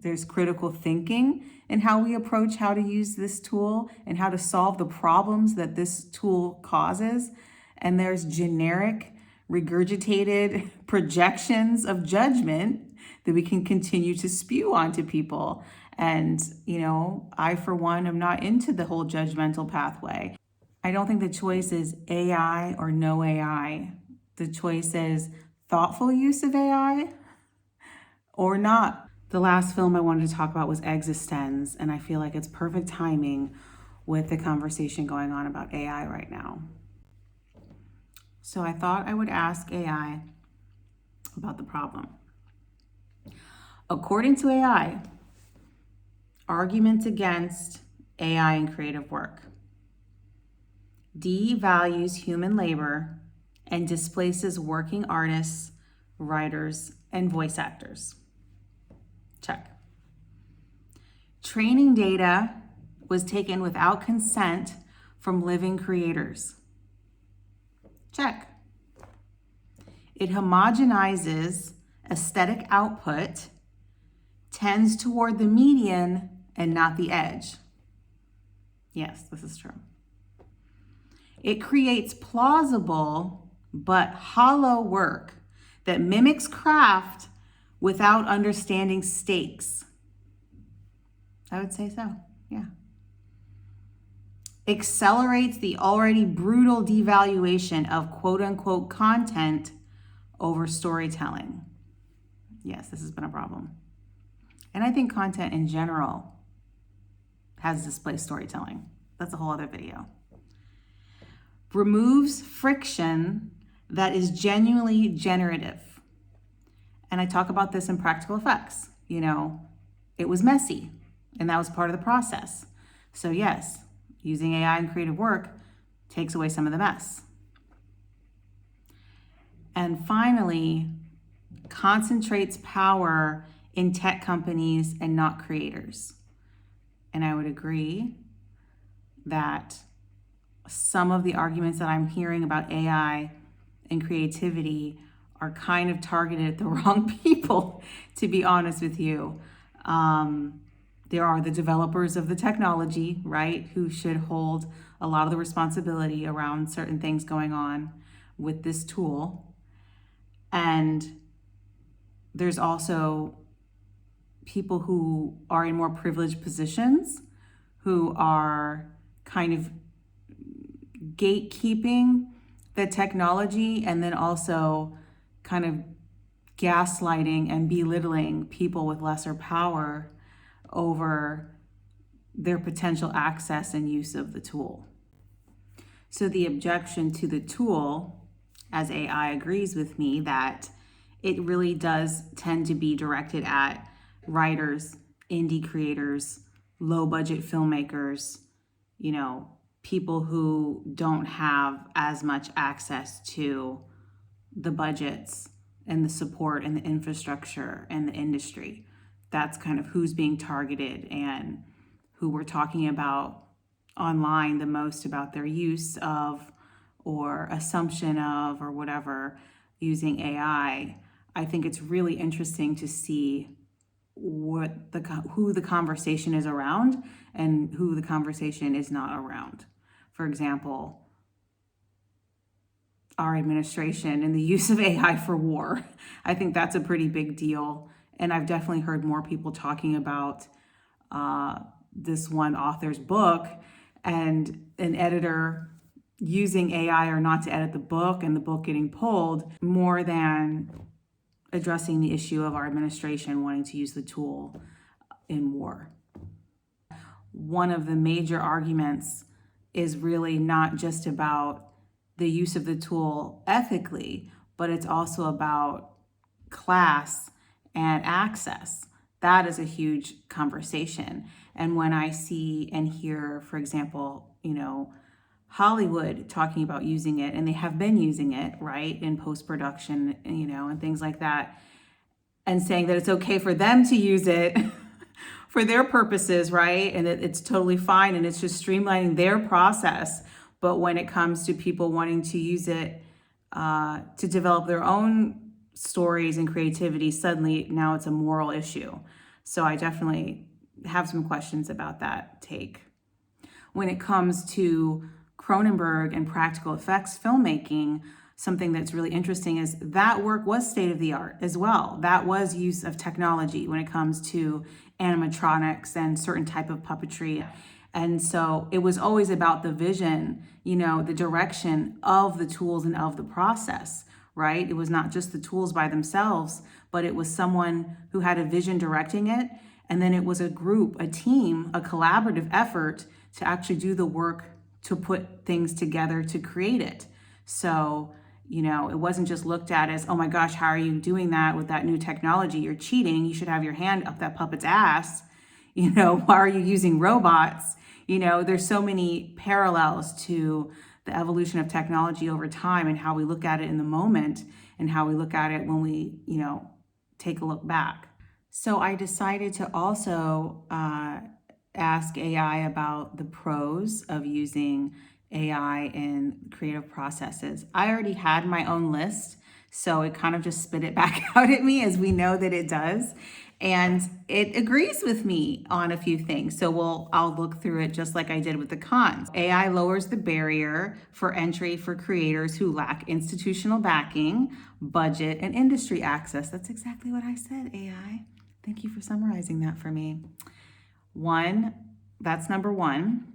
There's critical thinking in how we approach how to use this tool and how to solve the problems that this tool causes. And there's generic, regurgitated projections of judgment that we can continue to spew onto people. And, I, for one, am not into the whole judgmental pathway. I don't think the choice is AI or no AI. The choice is thoughtful use of AI or not. The last film I wanted to talk about was eXistenZ, and I feel like it's perfect timing with the conversation going on about AI right now. So I thought I would ask AI about the problem. According to AI, arguments against AI in creative work: devalues human labor and displaces working artists, writers, and voice actors. Check. Training data was taken without consent from living creators. Check. It homogenizes aesthetic output, tends toward the median and not the edge. Yes, this is true. It creates plausible but hollow work that mimics craft without understanding stakes. I would say so, yeah. Accelerates the already brutal devaluation of quote unquote content over storytelling. Yes, this has been a problem. And I think content in general has displaced storytelling. That's a whole other video. Removes friction that is genuinely generative. And I talk about this in practical effects. It was messy, and that was part of the process. So yes, using AI in creative work takes away some of the mess. And finally, concentrates power in tech companies and not creators. And I would agree that some of the arguments that I'm hearing about AI and creativity are kind of targeted at the wrong people, to be honest with you. There are the developers of the technology, right, who should hold a lot of the responsibility around certain things going on with this tool. And there's also people who are in more privileged positions who are kind of gatekeeping the technology and then also kind of gaslighting and belittling people with lesser power over their potential access and use of the tool. So the objection to the tool, as AI agrees with me, that it really does tend to be directed at writers, indie creators, low budget filmmakers, people who don't have as much access to the budgets and the support and the infrastructure and the industry. That's kind of who's being targeted and who we're talking about online the most about their use of or assumption of or whatever using AI. I think it's really interesting to see who the conversation is around and who the conversation is not around. For example, our administration and the use of AI for war. I think that's a pretty big deal. And I've definitely heard more people talking about this one author's book and an editor using AI or not to edit the book and the book getting pulled more than addressing the issue of our administration wanting to use the tool in war. One of the major arguments is really not just about the use of the tool ethically, but it's also about class and access. That is a huge conversation. And when I see and hear, for example, Hollywood talking about using it, and they have been using it, right, in post-production, and things like that, and saying that it's okay for them to use it for their purposes, right, and that it's totally fine, and it's just streamlining their process. But when it comes to people wanting to use it to develop their own stories and creativity, suddenly now it's a moral issue. So I definitely have some questions about that take. When it comes to Cronenberg and practical effects filmmaking, something that's really interesting is that work was state of the art as well. That was use of technology when it comes to animatronics and certain type of puppetry. And so it was always about the vision, the direction of the tools and of the process, right? It was not just the tools by themselves, but it was someone who had a vision directing it. And then it was a group, a team, a collaborative effort to actually do the work to put things together to create it. So, it wasn't just looked at as, oh my gosh, how are you doing that with that new technology? You're cheating. You should have your hand up that puppet's ass. Why are you using robots? There's so many parallels to the evolution of technology over time and how we look at it in the moment and how we look at it when we, take a look back. So I decided to also ask AI about the pros of using AI in creative processes. I already had my own list, so it kind of just spit it back out at me, as we know that it does. And it agrees with me on a few things. So I'll look through it just like I did with the cons. AI lowers the barrier for entry for creators who lack institutional backing, budget, and industry access. That's exactly what I said, AI. Thank you for summarizing that for me. That's number one.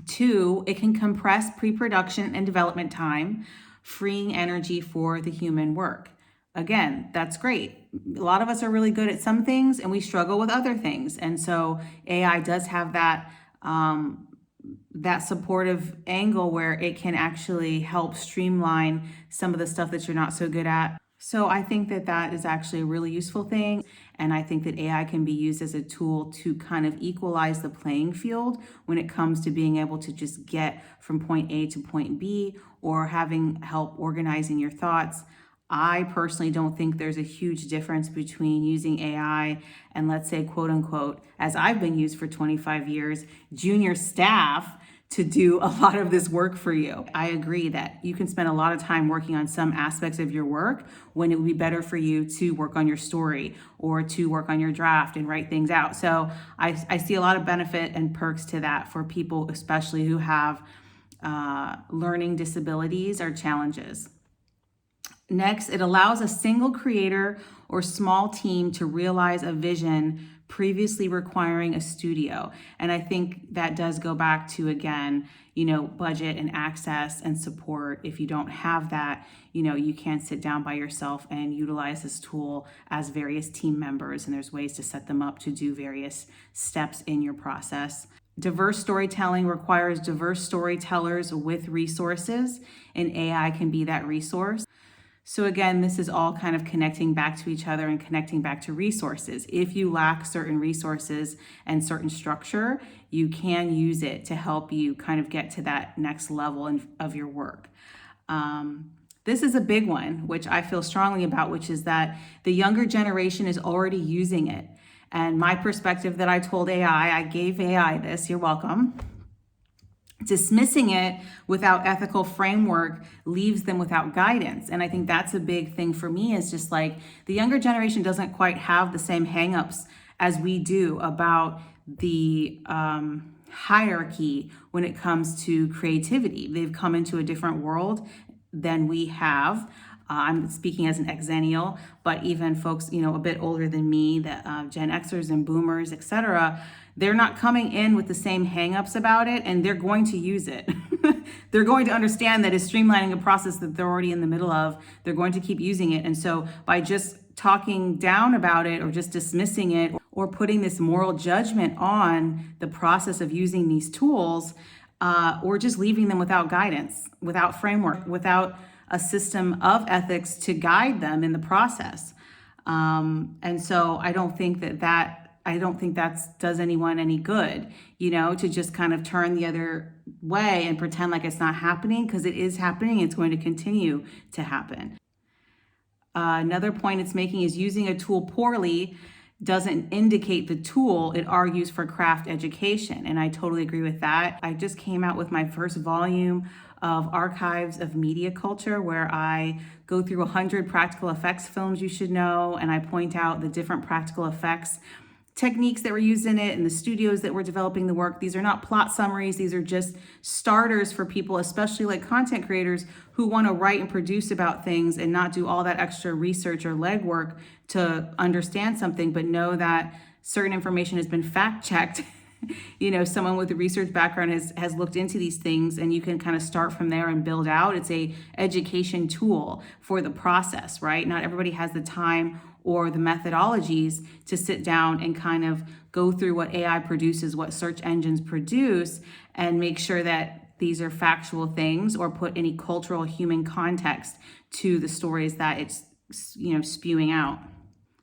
2, it can compress pre-production and development time, freeing energy for the human work. Again, that's great. A lot of us are really good at some things and we struggle with other things. And so AI does have that supportive angle where it can actually help streamline some of the stuff that you're not so good at. So I think that is actually a really useful thing. And I think that AI can be used as a tool to kind of equalize the playing field when it comes to being able to just get from point A to point B or having help organizing your thoughts. I personally don't think there's a huge difference between using AI and, let's say, quote unquote, as I've been used for 25 years, junior staff to do a lot of this work for you. I agree that you can spend a lot of time working on some aspects of your work when it would be better for you to work on your story or to work on your draft and write things out. So I see a lot of benefit and perks to that for people, especially who have learning disabilities or challenges. Next, it allows a single creator or small team to realize a vision previously requiring a studio. And I think that does go back to, again, budget and access and support. If you don't have that, you can sit down by yourself and utilize this tool as various team members. And there's ways to set them up to do various steps in your process. Diverse storytelling requires diverse storytellers with resources, and AI can be that resource. So again, this is all kind of connecting back to each other and connecting back to resources. If you lack certain resources and certain structure, you can use it to help you kind of get to that next level of your work. This is a big one, which I feel strongly about, which is that the younger generation is already using it. And my perspective that I told AI, I gave AI this, you're welcome. Dismissing it without ethical framework leaves them without guidance. And I think that's a big thing for me, is just like the younger generation doesn't quite have the same hangups as we do about the hierarchy when it comes to creativity. They've come into a different world than we have. I'm speaking as an exennial, but even folks, a bit older than me, the Gen Xers and Boomers, etc., they're not coming in with the same hangups about it, and they're going to use it. They're going to understand that it's streamlining a process that they're already in the middle of. They're going to keep using it. And so by just talking down about it or just dismissing it or putting this moral judgment on the process of using these tools, or just leaving them without guidance, without framework, without a system of ethics to guide them in the process. And so I don't think that does anyone any good, to just kind of turn the other way and pretend like it's not happening, because it is happening. It's going to continue to happen. Another point it's making is using a tool poorly doesn't indicate the tool, it argues for craft education. And I totally agree with that. I just came out with my first volume of Archives of Media Culture, where I go through 100 practical effects films you should know, and I point out the different practical effects techniques that were used in it and the studios that were developing the work. These are not plot summaries. These are just starters for people, especially like content creators who want to write and produce about things and not do all that extra research or legwork to understand something, but know that certain information has been fact checked. Someone with a research background has looked into these things, and you can kind of start from there and build out. It's a education tool for the process, right? Not everybody has the time or the methodologies to sit down and kind of go through what AI produces, what search engines produce, and make sure that these are factual things or put any cultural human context to the stories that it's spewing out.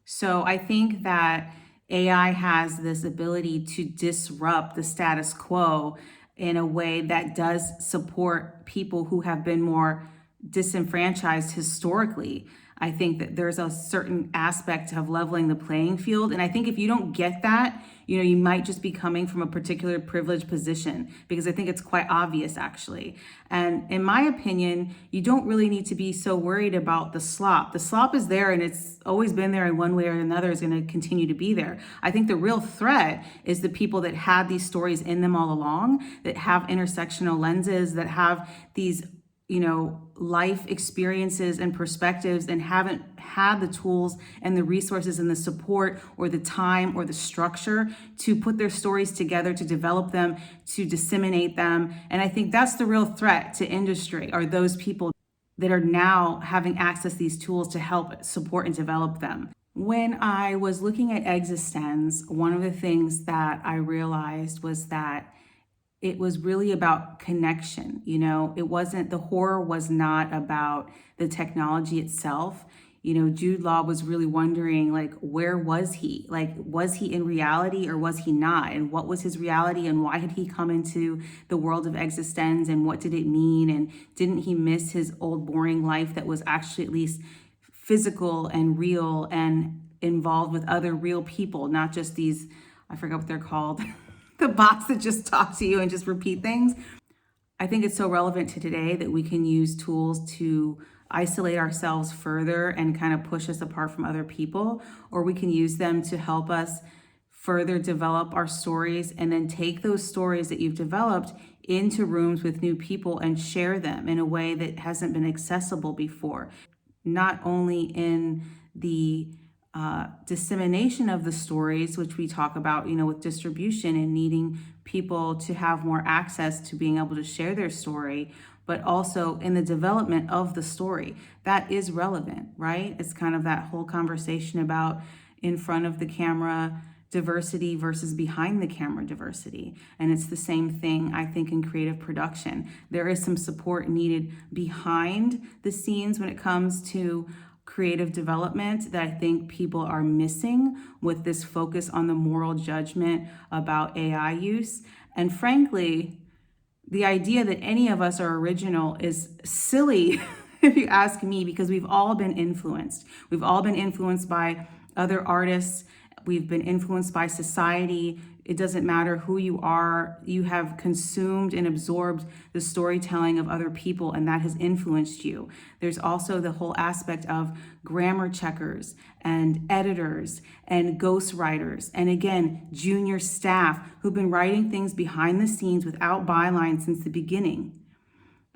So I think that AI has this ability to disrupt the status quo in a way that does support people who have been more disenfranchised historically. I think that there's a certain aspect of leveling the playing field. And I think if you don't get that, you might just be coming from a particular privileged position, because I think it's quite obvious, actually. And in my opinion, you don't really need to be so worried about the slop. The slop is there, and it's always been there, and one way or another is going to continue to be there. I think the real threat is the people that had these stories in them all along, that have intersectional lenses, that have these life experiences and perspectives, and haven't had the tools and the resources and the support or the time or the structure to put their stories together, to develop them, to disseminate them. And I think that's the real threat to industry, are those people that are now having access to these tools to help support and develop them. When I was looking at eXistenZ, one of the things that I realized was that it was really about connection. The horror was not about the technology itself. Jude Law was really wondering, where was he? Was he in reality or was he not? And what was his reality, and why had he come into the world of eXistenZ, and what did it mean? And didn't he miss his old boring life that was actually at least physical and real and involved with other real people, not just these, I forget what they're called, the bots that just talk to you and just repeat things. I think it's so relevant to today that we can use tools to isolate ourselves further and kind of push us apart from other people, or we can use them to help us further develop our stories, and then take those stories that you've developed into rooms with new people and share them in a way that hasn't been accessible before. Not only in the dissemination of the stories, which we talk about, with distribution and needing people to have more access to being able to share their story, but also in the development of the story. That is relevant, right? It's kind of that whole conversation about in front of the camera diversity versus behind the camera diversity. And it's the same thing, I think, in creative production. There is some support needed behind the scenes when it comes to creative development that I think people are missing with this focus on the moral judgment about AI use. And frankly, the idea that any of us are original is silly, if you ask me, because we've all been influenced. We've all been influenced by other artists. We've been influenced by society. It doesn't matter who you are. You have consumed and absorbed the storytelling of other people, and that has influenced you. There's also the whole aspect of grammar checkers and editors and ghostwriters, and again, junior staff who've been writing things behind the scenes without bylines since the beginning.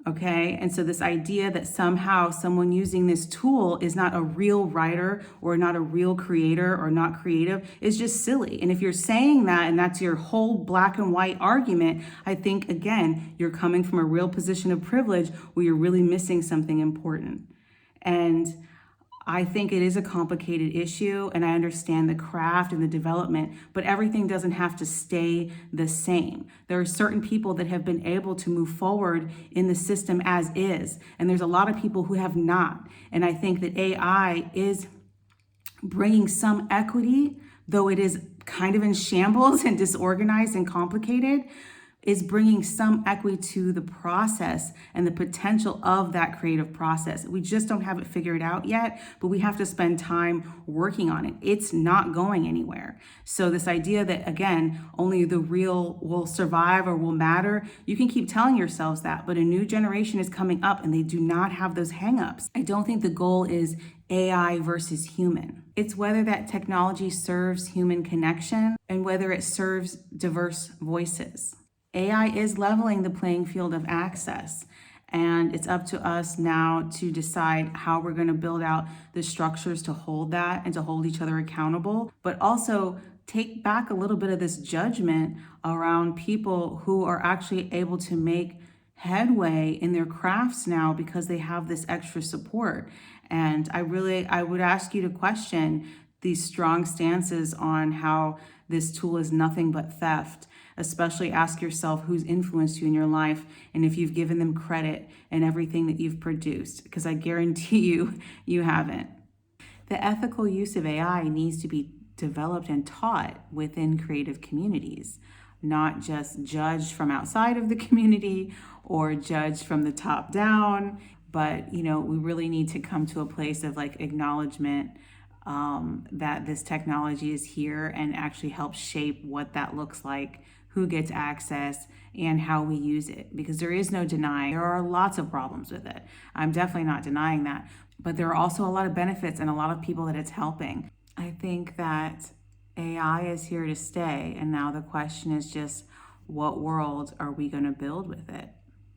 Okay, and so this idea that somehow someone using this tool is not a real writer or not a real creator or not creative is just silly. And if you're saying that and that's your whole black and white argument, I think, again, you're coming from a real position of privilege where you're really missing something important. And I think it is a complicated issue, and I understand the craft and the development, but everything doesn't have to stay the same. There are certain people that have been able to move forward in the system as is, and there's a lot of people who have not. And I think that AI is bringing some equity, though it is kind of in shambles and disorganized and complicated. is bringing some equity to the process and the potential of that creative process. We just don't have it figured out yet, but we have to spend time working on it. It's not going anywhere. So this idea that, again, only the real will survive or will matter, you can keep telling yourselves that, but a new generation is coming up and they do not have those hangups. I don't think the goal is AI versus human. It's whether that technology serves human connection and whether it serves diverse voices. AI is leveling the playing field of access, and it's up to us now to decide how we're going to build out the structures to hold that and to hold each other accountable, but also take back a little bit of this judgment around people who are actually able to make headway in their crafts now because they have this extra support. And I would ask you to question these strong stances on how this tool is nothing but theft. Especially ask yourself who's influenced you in your life and if you've given them credit in everything that you've produced, because I guarantee you haven't. The ethical use of AI needs to be developed and taught within creative communities, not just judged from outside of the community or judged from the top down, but we really need to come to a place of acknowledgement that this technology is here and actually help shape what that looks like, who gets access, and how we use it. Because there is no denying, there are lots of problems with it. I'm definitely not denying that. But there are also a lot of benefits and a lot of people that it's helping. I think that AI is here to stay. And now the question is just, what world are we going to build with it?